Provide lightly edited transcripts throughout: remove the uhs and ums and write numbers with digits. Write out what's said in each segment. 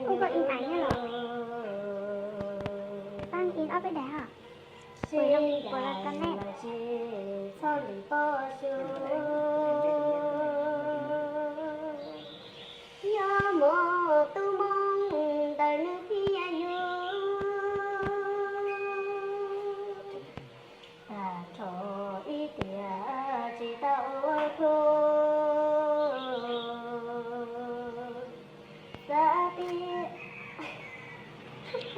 Cô có in ảnh hả? Đang in up với đá hả? Của là con nè.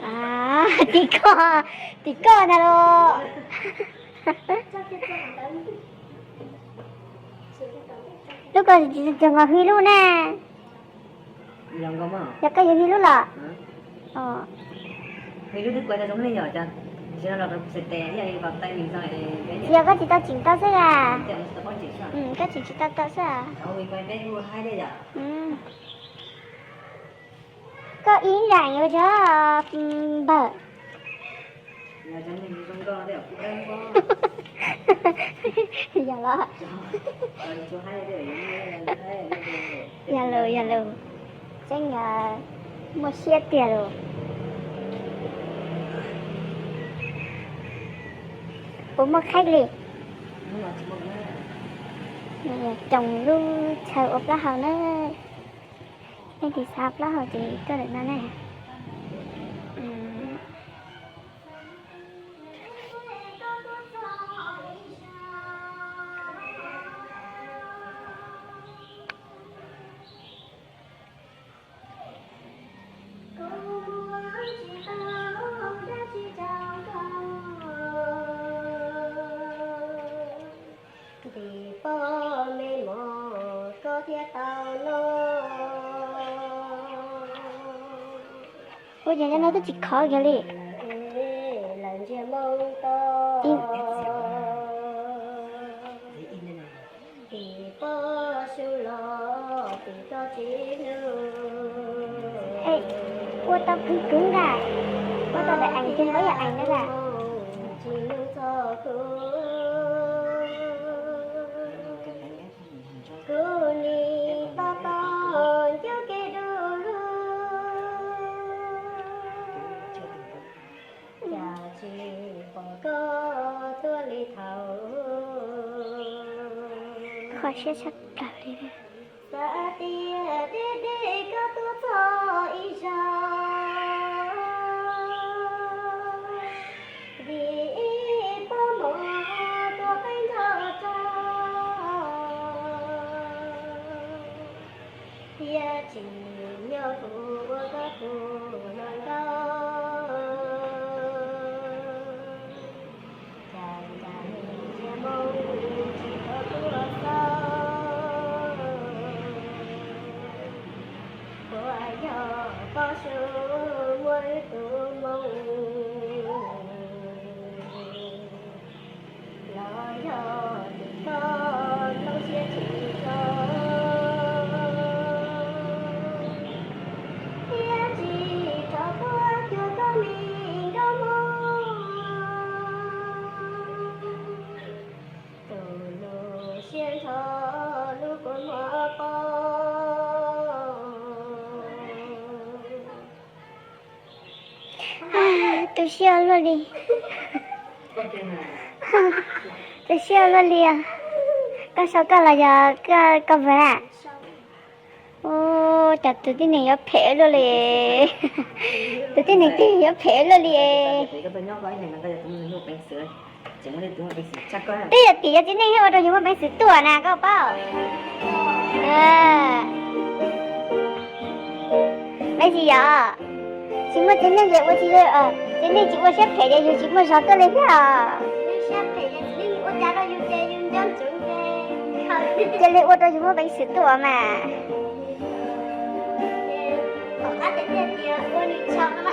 À, tí co nè lo. Lúc đó chẳng có huy luôn nè. Yang kamu? Ya cái huy luôn là. Huy lúc quay ra giống này nhỏ chân. Chỉ là nó sẽ té vậy vào tay mình rồi cái gì? Giờ có chỉ tao chỉnh tao sẽ à? Cái Cái chỉ tao sẽ à? Huy quay cái mua hai đây à? Có in rảnh rồi chứ bờ. Nhà chân mình không có đấy à? Dạ lo. Dạ lờ. Chắc là một xe tiền rồi. Bố một khách liền. Chồng luôn chờ ốp lá hầu nữa. Nên thì sạp lá hầu thì cơ định nó này. Ôi giờ nó chỉ khó kìa đi. Ê, cô tao cứng ra. Cô tao để ảnh trên với ảnh đó ra. Khỏi sẽ chắc cả đi đây. Tôi share luôn đi. Tôi share luôn đi à. Cái sao cái là giờ cái vợ à. Ô, chặt từ cái này nó phê luôn đi. Từ cái này thì nó phê luôn đi. Đây là tí cái này ở đâu nhưng mà bánh sữa tua nè các bạn. Bánh gì vậy? Chị mà thế này vậy chị thế này chị có xếp phải để chị mà sao tôi lấy à? Xếp phải để chị ô cha đó dùng chơi dùng chân chuẩn chơi. Chơi lấy ô tô dùng bánh sữa tua mà. Có cái tiền kia ô đi chồng mà.